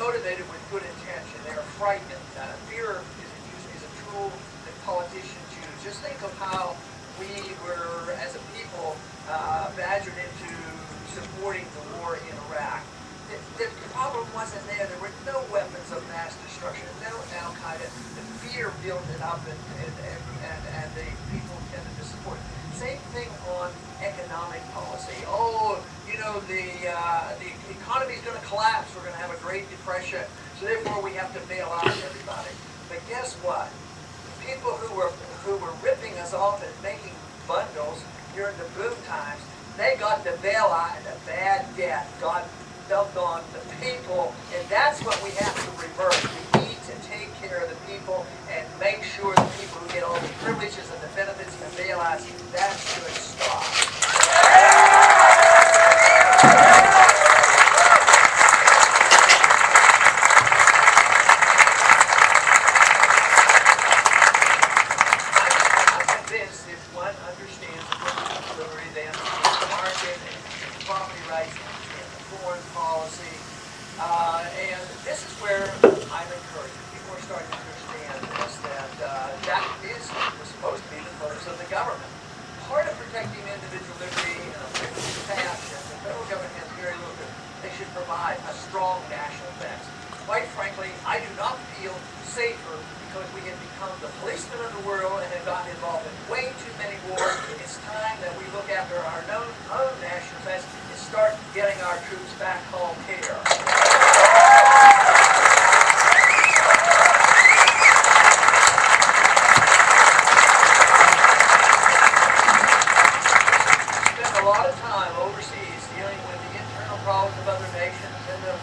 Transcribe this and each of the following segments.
motivated with good intention. They are frightened. Fear is a tool that politicians use. Just think of how we were, as a people, badgered into supporting the war in Iraq. The problem wasn't there. There were no weapons of mass destruction, no Al-Qaeda. The fear built it up, and the people tended to support it. Same thing on economic policy. Oh, you know, the economy is going to collapse. We're going to have a Great Depression, so therefore we have to bail out everybody. But guess what? The people who were ripping us off and making bundles during the boom times, they got the bailout and the bad debt got dumped on the people, and that's what we have to reverse. We need to take care of the people and make sure the people who get all the privileges and the benefits and the bailouts, that should stop. I'm convinced if one understands the business delivery, they understand the market and property rights, foreign policy, and this is where I'm encouraging. People are starting to understand this, that was supposed to be the purpose of the government. Part of protecting individual liberty in a limited fashion, the federal government has very little to. They should provide a strong national defense. Quite frankly, I do not feel safer because we have become the policemen of the world and have gotten involved in way too many wars. It's time that we look after our own national defense and start getting our troops back home here. We spend a lot of time overseas dealing with the internal problems of other nations and the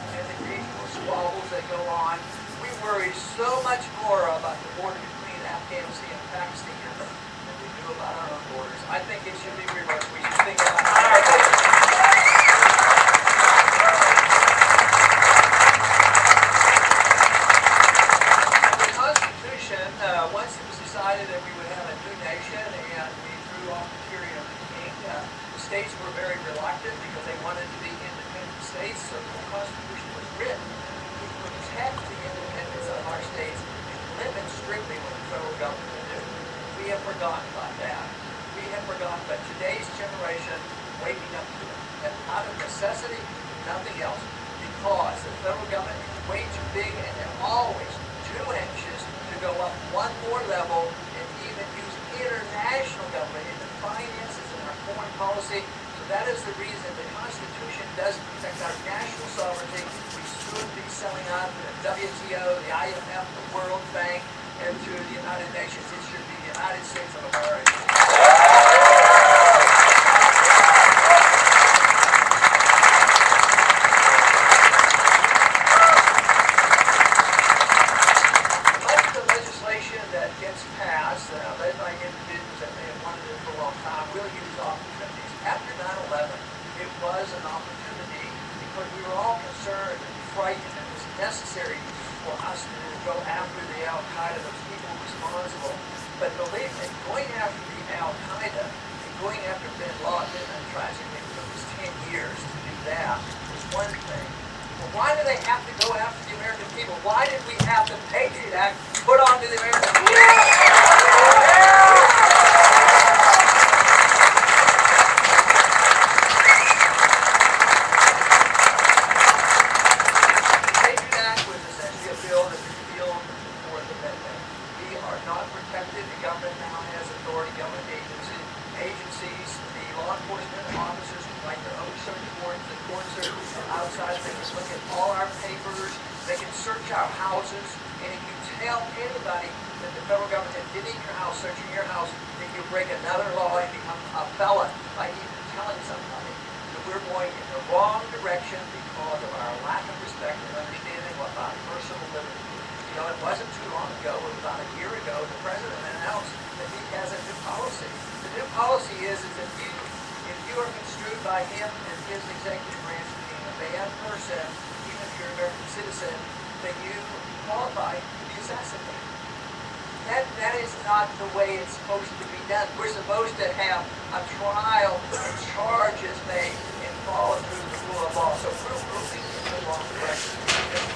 regional squabbles that go on. We worry so much more about the border between Afghanistan and Pakistan than we do about our own borders. I think it should be reversed. We should think about our borders. The Constitution, once it was decided that we would have a new nation and we threw off the tyranny of the king, the states were very reluctant because they wanted to be independent states, so the Constitution was written to protect the independence of our states and limit strictly what the federal government will do. We have forgotten about that. We have forgotten, but today's generation waking up to it. And out of necessity, nothing else. Because the federal government is way too big and they're always too anxious to go up one more level and even use international government in the finances and our foreign policy. So that is the reason the Constitution does protect our national sovereignty. We should be selling out to the WTO, the IMF, the World Bank, and to the United Nations. It should be the United States of America. Much of the legislation that gets passed, led by individuals that may have wanted it for a long time, will use opportunities. After 9/11, it was an opportunity because we were all concerned and frightened, and it was necessary for us to go after the Al-Qaeda, those people responsible. But believe me, going after the Al-Qaeda and going after bin Laden, and tragically it took us 10 years to do that, was one thing. But why do they have to go after the American people? Why did we have the Patriot Act put onto the American people?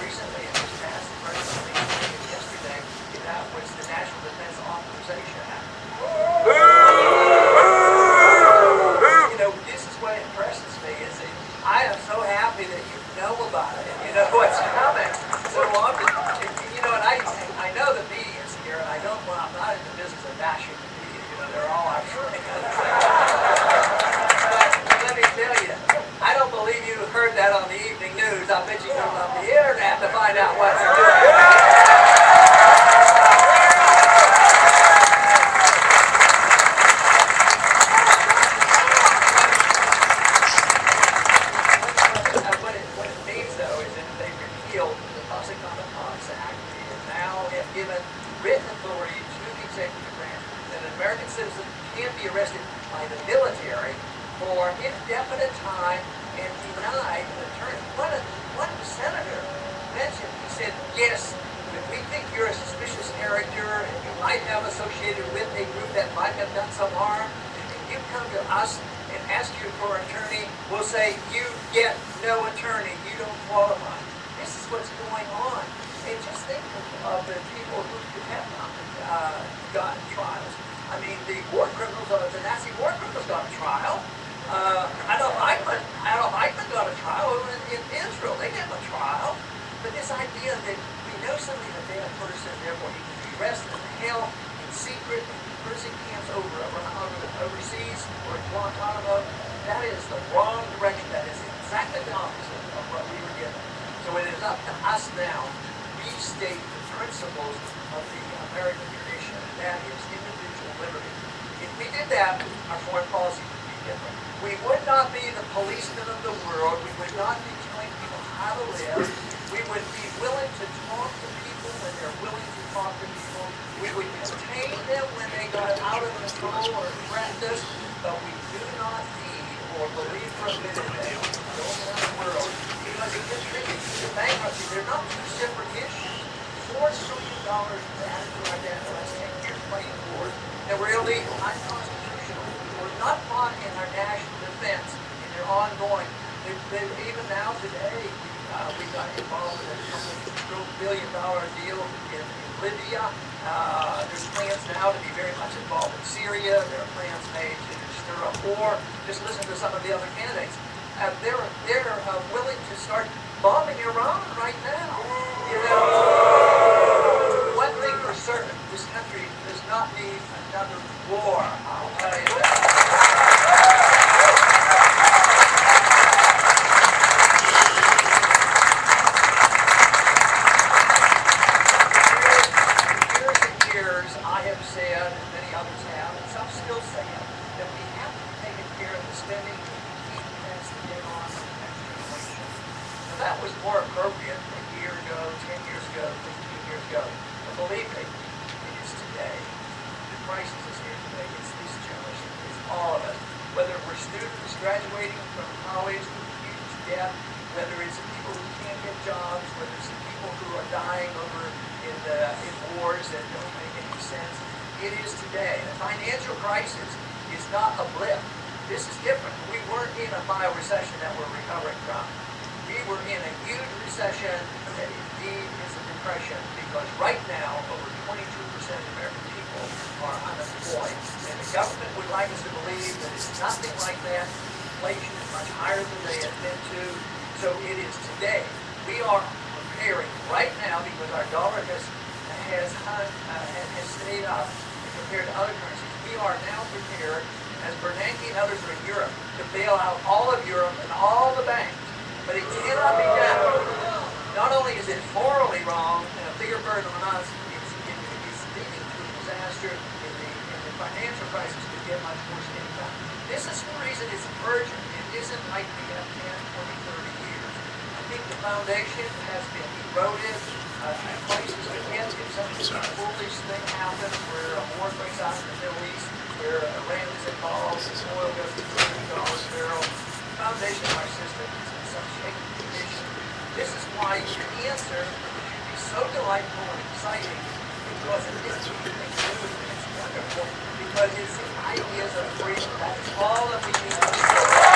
Recently what's coming. So you know, and I know the media's here, and I don't. Well, I'm not in the business of bashing the media. You know, they're all our friends. But let me tell you, I don't believe you heard that on the evening news. I bet you come on the internet to find out what they're doing. What it means, though, is that they repealed the Toxic Commons Act and now have given written authority to the executive branch that an American citizen can be arrested by the military for indefinite time and denied an attorney. One senator mentioned, he said, yes, if we think you're a suspicious character and you might have associated with a group that might have done some harm, and you come to us and ask you for an attorney, we'll say, you get no attorney, you don't qualify. This is what's going on. And just think of the people who have not gotten trials. I mean, the war criminals, the Nazi war criminals got a trial. Adolf Eichmann got a trial in Israel. They didn't have a trial. But this idea that we know somebody's a bad person, therefore he can be arrested and held in secret in prison camps overseas or in Guantanamo, that is the wrong direction. That is exactly the opposite of what we were given. So it is up to us now to restate the principles of the American tradition, and that is individual liberty. If we did that, our foreign policy would be different. We would not be the policemen of the world. We would not be telling people how to live. We would be willing to talk to people when they're willing to talk to people. We would contain them when they got out of control or threatened us, but we do not need or believe for a minute that we can go around the world because it gets tricky. The bankruptcy, they're not two separate issues. $4 trillion added to our debt in the last 10 years playing wars that were illegal, unconstitutional, were not fought in our national defense, and they're ongoing. Even now today, we got involved in a couple $1 billion deal in Libya. There's plans now to be very much involved in Syria. There are plans made to stir up war. Just listen to some of the other candidates. They're willing to start bombing Iran right now. You know, one thing for certain, this country does not need another war. I'll tell you that. I have said, and many others have, and some still say it, that we have to be taking care of the spending to keep as to get on with the next generation. Now that was more appropriate a year ago, 10 years ago, 15 years ago. But believe me, it is today. The crisis is here today. It's this generation. It's all of us. Whether we're students graduating from college with huge debt, whether it's people who can't get jobs, whether it's people who are dying over in wars that don't make any sense. It is today. The financial crisis is not a blip. This is different. We weren't in a mild recession that we're recovering from. We were in a huge recession that indeed is a depression because right now over 22% of American people are unemployed. And the government would like us to believe that it's nothing like that. Inflation is much higher than they admit to. So it is today. We are preparing right now because our dollar has stayed up compared to other currencies. We are now prepared, as Bernanke and others are in Europe, to bail out all of Europe and all the banks. But it cannot be done. Not only is it morally wrong and a bigger burden on us, it's leading to a disaster in the financial crisis could get much worse anytime. This is the reason it's urgent. It isn't like we have 10, 20, 30 years. I think the foundation has been eroded. Places again, if some foolish thing happens where a war breaks out in the Middle East, where Iran is involved, and oil goes to $30 a barrel, the foundation of our system is in such shaky condition. This is why your answer should be so delightful and exciting because it is anything new and it's wonderful because it's the ideas of freedom. That's all that we need.